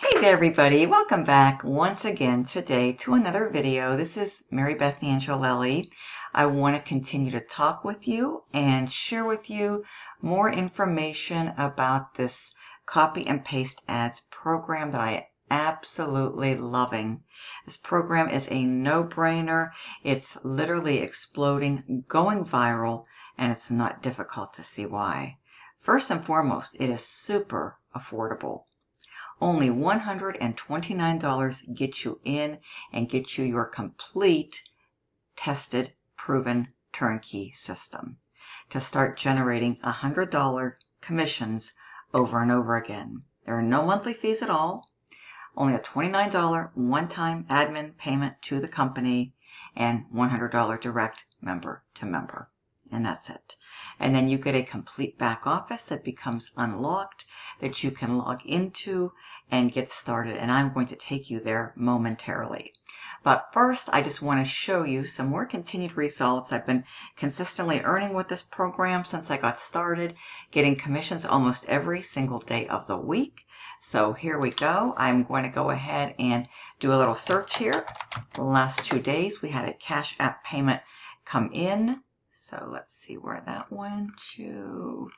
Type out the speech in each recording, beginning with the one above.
Hey there everybody, welcome back once again today to another video. This is Mary Beth Angelelli. I want to continue to talk with you and share with you more information about this copy and paste ads program that I am absolutely loving. This program is a no-brainer. It's literally exploding, going viral, and it's not difficult to see why. First and foremost, it is super affordable. Only $129 gets you in and gets you your complete, tested, proven turnkey system to start generating $100 commissions over and over again. There are no monthly fees at all, only a $29 one-time admin payment to the company and $100 direct member to member. And that's it. And then you get a complete back office that becomes unlocked that you can log into and get started. And I'm going to take you there momentarily. But first, I just want to show you some more continued results. I've been consistently earning with this program since I got started, getting commissions almost every single day of the week. So here we go. I'm going to go ahead and do a little search here. The last 2 days, we had a Cash App payment come in. So let's see where that went to.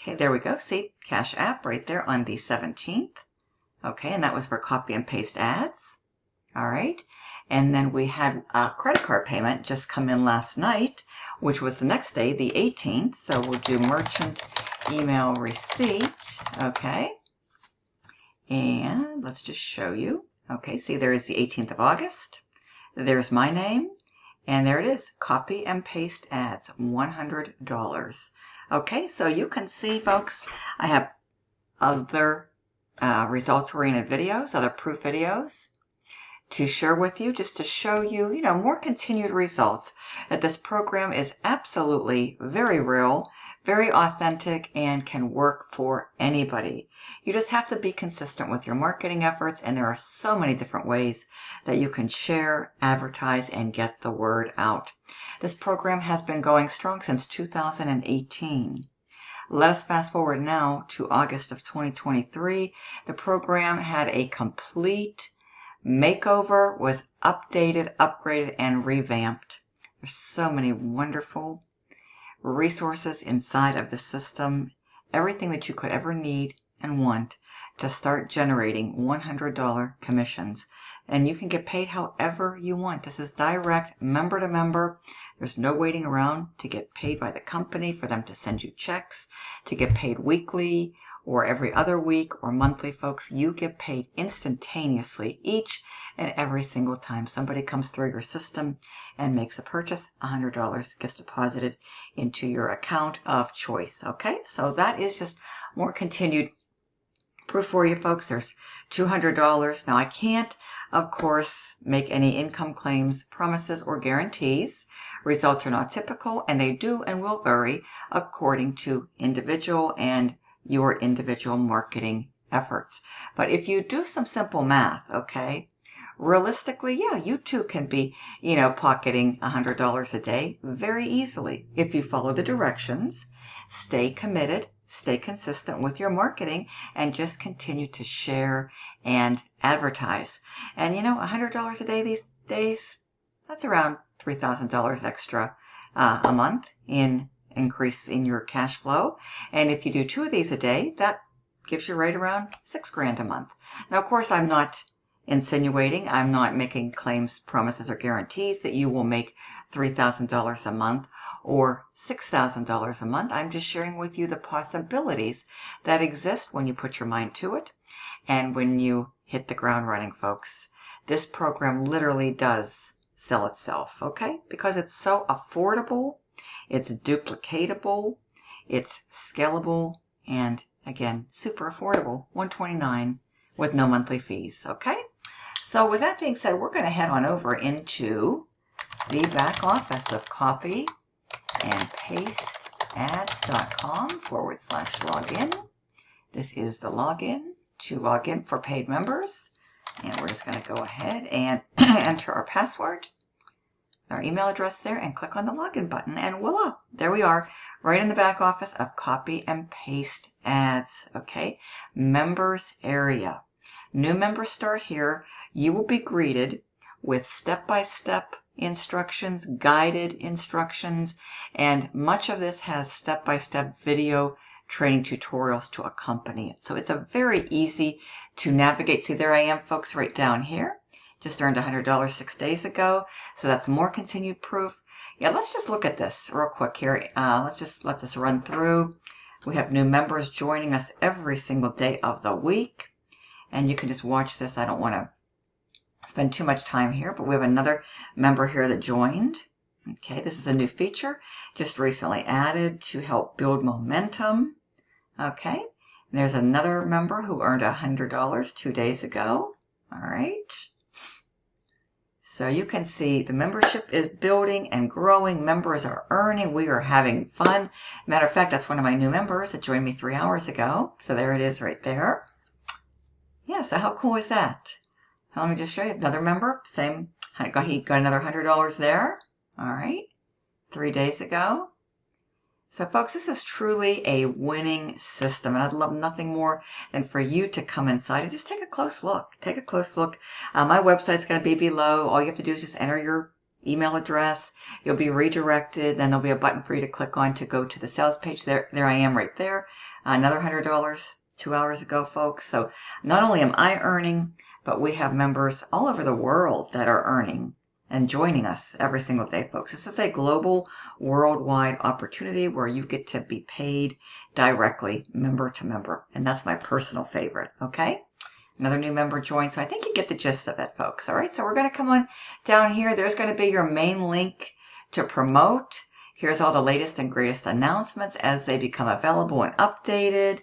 Okay, there we go. See, Cash App right there on the 17th. Okay, and that was for copy and paste ads. All right. And then we had a credit card payment just come in last night, which was the next day, the 18th. So we'll do merchant email receipt. Okay. And let's just show you. Okay, see, there is the 18th of August. There's my name. And there it is, copy and paste ads, $100. Okay, so you can see, folks, I have other results-oriented videos, other proof videos to share with you, just to show you, more continued results. That this program is absolutely very real, very authentic, and can work for anybody. You just have to be consistent with your marketing efforts, and there are so many different ways that you can share, advertise, and get the word out. This program has been going strong since 2018. Let us fast forward now to August of 2023. The program had a complete makeover, was updated, upgraded, and revamped. There's so many wonderful resources inside of the system, everything that you could ever need and want to start generating $100 commissions. And you can get paid however you want. This is direct member to member. There's no waiting around to get paid by the company for them to send you checks, to get paid weekly or every other week or monthly, folks. You get paid instantaneously each and every single time somebody comes through your system and makes a purchase. $100 gets deposited into your account of choice. Okay, so that is just more continued proof for you, folks. There's $200. Now, I can't, of course, make any income claims, promises, or guarantees. Results are not typical, and they do and will vary according to individual and your individual marketing efforts. But if you do some simple math, okay, realistically, yeah, you too can be, pocketing $100 a day very easily if you follow the directions, stay committed, stay consistent with your marketing, and just continue to share and advertise. And $100 a day these days, that's around $3,000 extra a month in increase in your cash flow. And if you do 2 of these a day, that gives you right around $6,000 a month. Now, of course, I'm not insinuating, I'm not making claims, promises, or guarantees that you will make $3,000 a month or $6,000 a month. I'm just sharing with you the possibilities that exist when you put your mind to it and when you hit the ground running, folks. This program literally does sell itself, okay? Because it's so affordable, it's duplicatable, it's scalable, and again, super affordable, $129 with no monthly fees, okay? So with that being said, we're going to head on over into the back office of copy and paste ads.com/login. This is the login to log in for paid members. And we're just going to go ahead and enter our password, our email address there, and click on the login button. And voila, there we are, right in the back office of copy and paste ads. Okay, members area. New members start here. You will be greeted with step-by-step instructions, guided instructions, and much of this has step-by-step video training tutorials to accompany it. So it's a very easy to navigate. See, there I am, folks, right down here. Just earned $100 6 days ago. So that's more continued proof. Yeah, let's just look at this real quick here. Let's just let this run through. We have new members joining us every single day of the week. And you can just watch this. I don't want to spend too much time here, but we have another member here that joined. Okay, this is a new feature just recently added to help build momentum. Okay, and there's another member who earned $100 2 days ago. All right. So you can see the membership is building and growing. Members are earning. We are having fun. Matter of fact, that's one of my new members that joined me 3 hours ago. So there it is right there. Yeah, so how cool is that? Let me just show you another member. Same, he got another $100 there. All right, 3 days ago. So folks, this is truly a winning system, and I'd love nothing more than for you to come inside and just take a close look. Take a close look. My website's going to be below. All you have to do is just enter your email address. You'll be redirected. Then there'll be a button for you to click on to go to the sales page. There I am right there. Another $100 2 hours ago, folks. So not only am I earning, but we have members all over the world that are earning and joining us every single day, folks. This is a global, worldwide opportunity where you get to be paid directly, member to member. And that's my personal favorite, okay? Another new member joined, so I think you get the gist of it, folks. All right, so we're going to come on down here. There's going to be your main link to promote. Here's all the latest and greatest announcements as they become available and updated.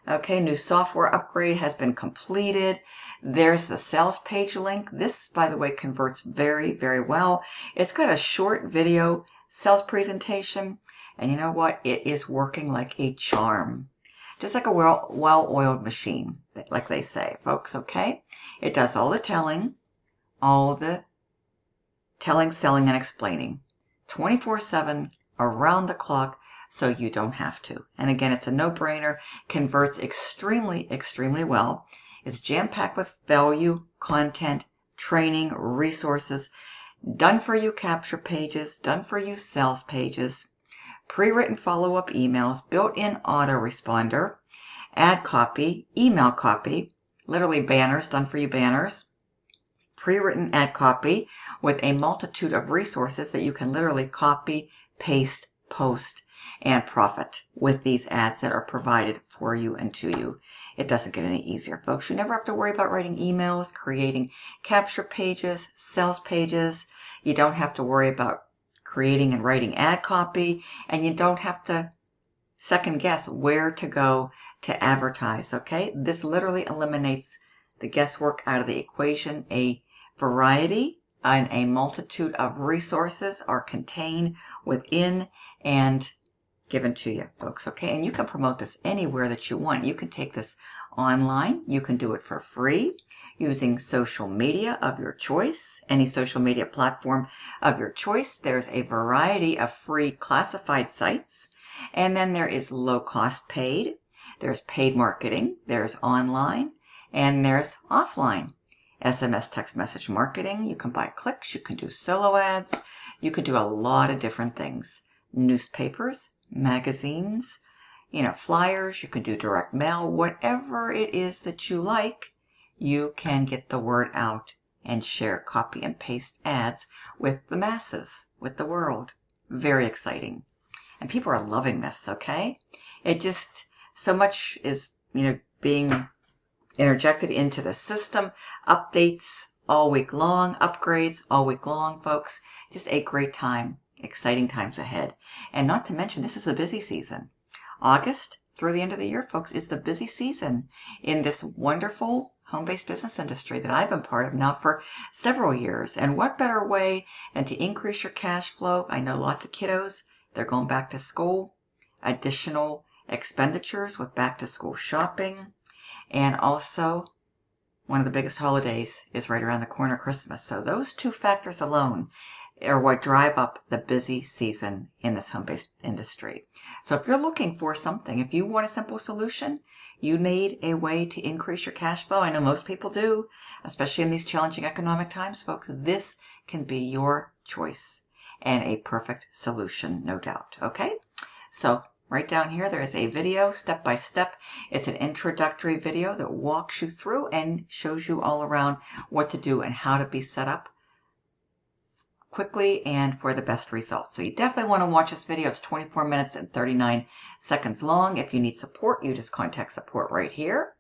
Okay, new software upgrade has been completed. There's the sales page link. This, by the way, converts very, very well. It's got a short video sales presentation. And you know what? It is working like a charm. Just like a well-oiled machine, like they say, folks, okay? It does all the telling, selling, and explaining. 24/7, around the clock, so you don't have to. And again, it's a no-brainer, converts extremely, extremely well. It's jam-packed with value, content, training, resources, done-for-you capture pages, done-for-you sales pages, pre-written follow-up emails, built-in autoresponder, ad copy, email copy, literally banners, done-for-you banners, pre-written ad copy with a multitude of resources that you can literally copy, paste, post, and profit with these ads that are provided for you and to you. It doesn't get any easier, folks. You never have to worry about writing emails, creating capture pages, sales pages. You don't have to worry about creating and writing ad copy, and you don't have to second guess where to go to advertise, okay? This literally eliminates the guesswork out of the equation. A variety and a multitude of resources are contained within and given to you, folks, okay? And you can promote this anywhere that you want. You can take this online. You can do it for free using social media of your choice, any social media platform of your choice. There's a variety of free classified sites. And then there is low-cost paid. There's paid marketing. There's online. And there's offline. SMS text message marketing. You can buy clicks. You can do solo ads. You can do a lot of different things. Newspapers, magazines, flyers. You can do direct mail. Whatever it is that you like, you can get the word out and share copy and paste ads with the masses, with the world. Very exciting. And people are loving this, okay? It just, so much is, being interjected into the system. Updates all week long, upgrades all week long, folks. Just a great time. Exciting times ahead. And not to mention, this is the busy season. August through the end of the year, folks, is the busy season in this wonderful home-based business industry that I've been part of now for several years. And what better way than to increase your cash flow? I know lots of kiddos, they're going back to school, additional expenditures with back-to-school shopping, and also one of the biggest holidays is right around the corner, Christmas. So those two factors alone, are what drive up the busy season in this home-based industry. So if you're looking for something, if you want a simple solution, you need a way to increase your cash flow. I know most people do, especially in these challenging economic times, folks. This can be your choice and a perfect solution, no doubt. Okay? So right down here, there is a video step by step. It's an introductory video that walks you through and shows you all around what to do and how to be set up quickly and for the best results. So you definitely want to watch this video. It's 24 minutes and 39 seconds long. If you need support, you just contact support right here.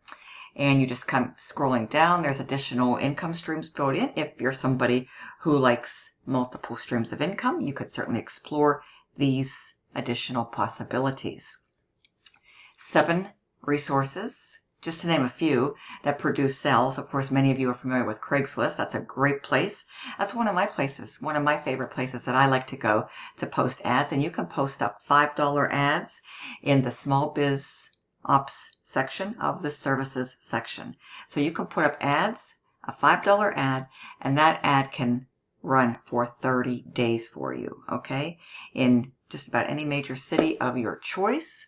And you just come scrolling down. There's additional income streams built in. If you're somebody who likes multiple streams of income, you could certainly explore these additional possibilities. 7 resources, just to name a few, that produce sales. Of course, many of you are familiar with Craigslist. That's a great place. That's one of my places, one of my favorite places that I like to go to post ads. And you can post up $5 ads in the small biz ops section of the services section. So you can put up ads, a $5 ad, and that ad can run for 30 days for you, okay? In just about any major city of your choice.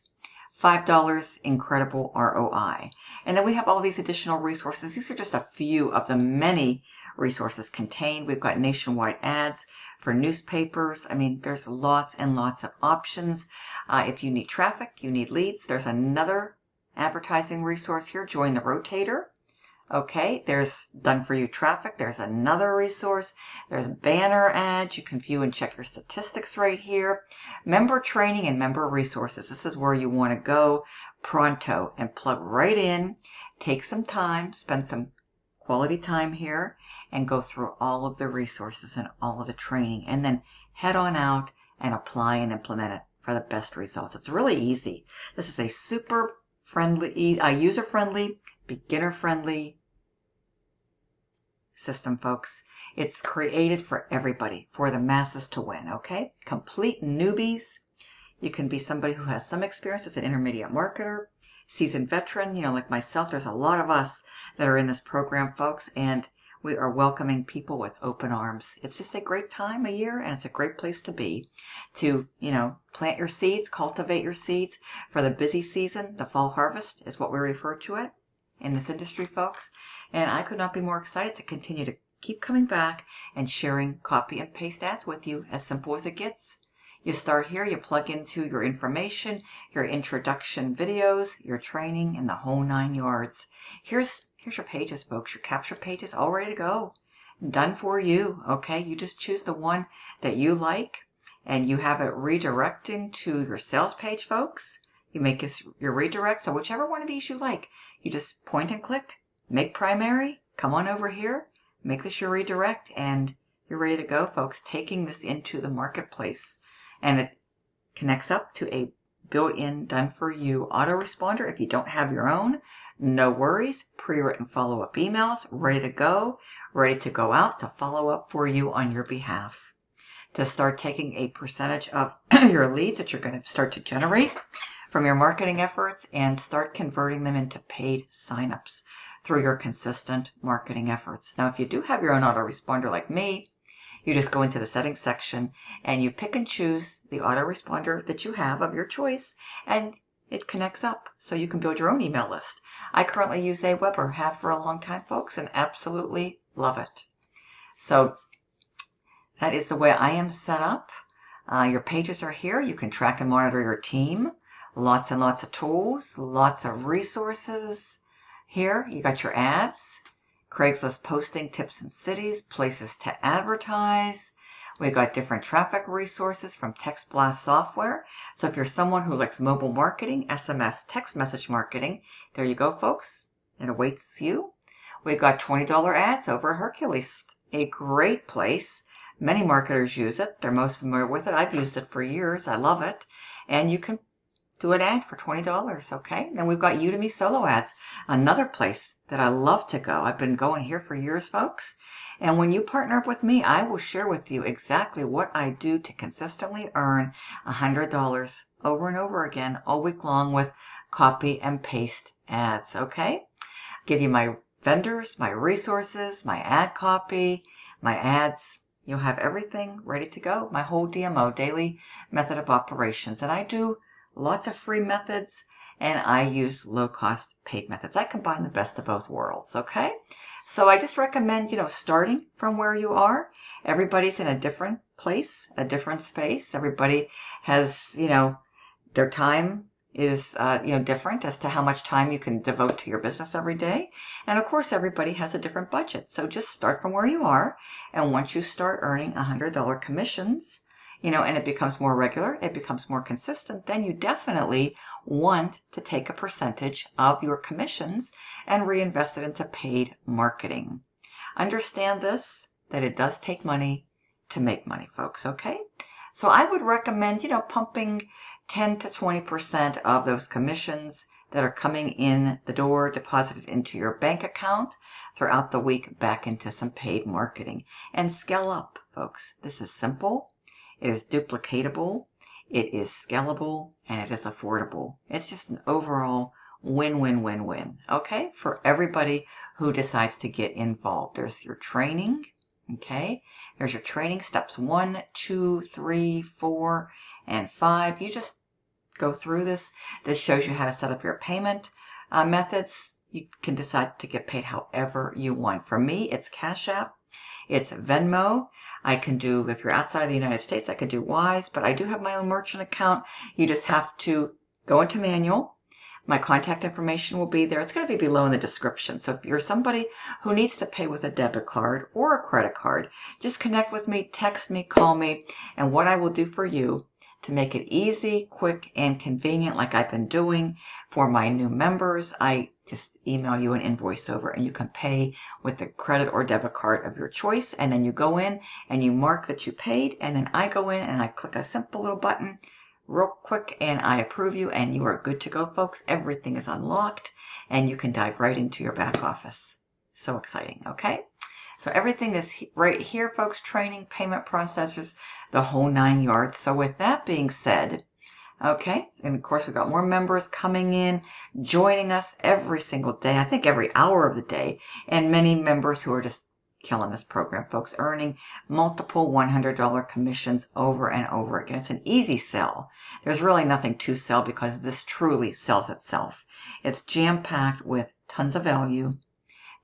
$5, incredible ROI. And then we have all these additional resources. These are just a few of the many resources contained. We've got nationwide ads for newspapers. I mean, there's lots and lots of options. If you need traffic, you need leads, there's another advertising resource here, Join the Rotator. Okay, there's done for you traffic. There's another resource. There's banner ads. You can view and check your statistics right here. Member training and member resources. This is where you want to go pronto and plug right in. Take some time, spend some quality time here, and go through all of the resources and all of the training. And then head on out and apply and implement it for the best results. It's really easy. This is a super friendly, user-friendly, beginner-friendly system, folks. It's created for everybody, for the masses to win, okay? Complete newbies. You can be somebody who has some experience as an intermediate marketer, seasoned veteran, like myself. There's a lot of us that are in this program, folks, and we are welcoming people with open arms. It's just a great time of year, and it's a great place to be to, plant your seeds, cultivate your seeds for the busy season. The fall harvest is what we refer to it in this industry, folks. And I could not be more excited to continue to keep coming back and sharing copy and paste ads with you, as simple as it gets. You start here, you plug into your information, your introduction videos, your training, and the whole 9 yards. Here's your pages, folks, your capture pages all ready to go. Done for you, okay? You just choose the one that you like, and you have it redirecting to your sales page, folks. You make this your redirect, so whichever one of these you like, you just point and click, make primary, come on over here, make this your redirect, and you're ready to go, folks, taking this into the marketplace. And it connects up to a built-in, done-for-you autoresponder. If you don't have your own, no worries. Pre-written follow-up emails, ready to go out to follow up for you on your behalf. To start taking a percentage of your leads that you're going to start to generate from your marketing efforts and start converting them into paid signups through your consistent marketing efforts. Now, if you do have your own autoresponder like me, you just go into the settings section and you pick and choose the autoresponder that you have of your choice, and it connects up so you can build your own email list. I currently use Aweber, have for a long time, folks, and absolutely love it. So that is the way I am set up. Your pages are here. You can track and monitor your team. Lots and lots of tools, lots of resources. Here, you got your ads, Craigslist posting tips in cities, places to advertise. We've got different traffic resources from Text Blast software. So if you're someone who likes mobile marketing, SMS, text message marketing, there you go, folks. It awaits you. We've got $20 ads over at Hercules, a great place. Many marketers use it. They're most familiar with it. I've used it for years. I love it. And you can do an ad for $20, okay? Then we've got Udemy Solo Ads, another place that I love to go. I've been going here for years, folks. And when you partner up with me, I will share with you exactly what I do to consistently earn $100 over and over again all week long with copy and paste ads, okay? Give you my vendors, my resources, my ad copy, my ads, You'll have everything ready to go. My whole DMO, daily method of operations. And I do lots of free methods, and I use low-cost paid methods. I combine the best of both worlds, okay? So I just recommend, starting from where you are. Everybody's in a different place, a different space. Everybody has, their time is, different as to how much time you can devote to your business every day. And of course, everybody has a different budget. So just start from where you are. And once you start earning $100 commissions, and it becomes more regular, it becomes more consistent, then you definitely want to take a percentage of your commissions and reinvest it into paid marketing. Understand this, that it does take money to make money, folks, okay? So I would recommend, pumping 10 to 20% of those commissions that are coming in the door, deposited into your bank account throughout the week back into some paid marketing. And scale up, folks. This is simple. It is duplicatable. It is scalable, and it is affordable. It's just an overall win-win-win-win, okay, for everybody who decides to get involved. There's your training, okay? There's your training steps 1, 2, 3, 4, and 5. You just go through this. This shows you how to set up your payment methods. You can decide to get paid however you want. For me, it's Cash App. It's Venmo. I can do, if you're outside of the United States, I can do Wise, but I do have my own merchant account. You just have to go into manual. My contact information will be there. It's going to be below in the description. So if you're somebody who needs to pay with a debit card or a credit card, just connect with me, text me, call me, and what I will do for you to make it easy, quick, and convenient like I've been doing for my new members, I just email you an invoice over and you can pay with the credit or debit card of your choice. And then you go in and you mark that you paid, and then I go in and I click a simple little button real quick and I approve you, and you are good to go, folks. Everything is unlocked and you can dive right into your back office. So exciting, okay? So everything is right here, folks. Training, payment processors, the whole 9 yards. So with that being said, okay, and of course we've got more members coming in, joining us every single day, I think every hour of the day, and many members who are just killing this program, folks, earning multiple $100 commissions over and over again. It's an easy sell. There's really nothing to sell because this truly sells itself. It's jam-packed with tons of value,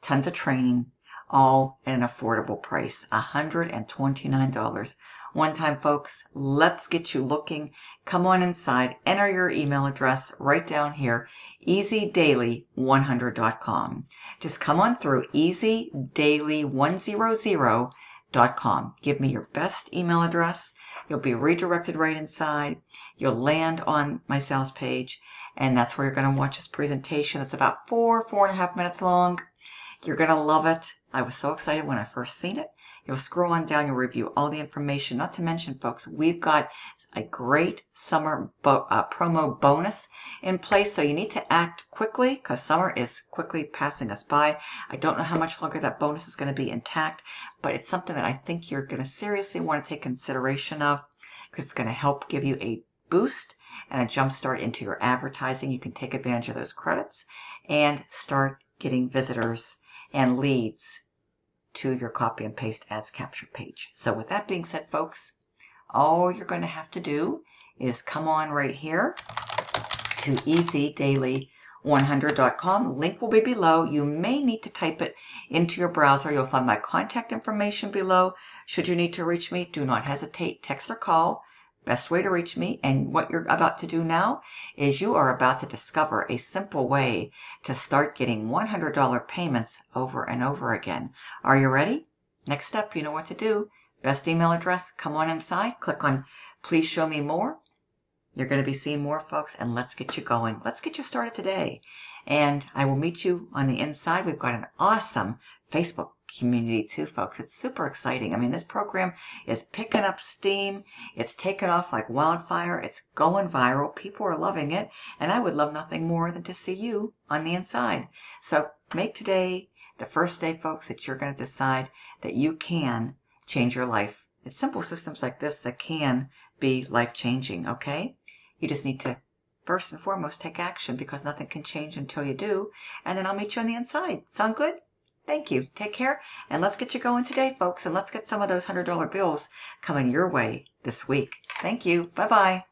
tons of training, all at an affordable price, $129. One time, folks, let's get you looking. Come on inside, enter your email address right down here, easydaily100.com. Just come on through, easydaily100.com. Give me your best email address. You'll be redirected right inside. You'll land on my sales page, and that's where you're going to watch this presentation. It's about 4.5 minutes long. You're going to love it. I was so excited when I first seen it. You'll scroll on down, you'll review all the information. Not to mention, folks, we've got a great summer promo bonus in place. So you need to act quickly because summer is quickly passing us by. I don't know how much longer that bonus is going to be intact, but it's something that I think you're going to seriously want to take consideration of because it's going to help give you a boost and a jump start into your advertising. You can take advantage of those credits and start getting visitors and leads to your copy and paste ads capture page. So with that being said, folks, all you're going to have to do is come on right here to easydaily100.com. Link will be below. You may need to type it into your browser. You'll find my contact information below. Should you need to reach me, do not hesitate. Text or call. Best way to reach me. And what you're about to do now is you are about to discover a simple way to start getting $100 payments over and over again. Are you ready? Next step, you know what to do. Best email address, come on inside, click on Please Show Me More. You're going to be seeing more, folks, and let's get you going. Let's get you started today. And I will meet you on the inside. We've got an awesome Facebook community too, folks. It's super exciting. I mean, this program is picking up steam. It's taken off like wildfire. It's going viral. People are loving it. And I would love nothing more than to see you on the inside. So make today the first day, folks, that you're going to decide that you can change your life. It's simple systems like this that can be life-changing, okay? You just need to, first and foremost, take action because nothing can change until you do. And then I'll meet you on the inside. Sound good? Thank you. Take care, and let's get you going today, folks, and let's get some of those $100 bills coming your way this week. Thank you. Bye-bye.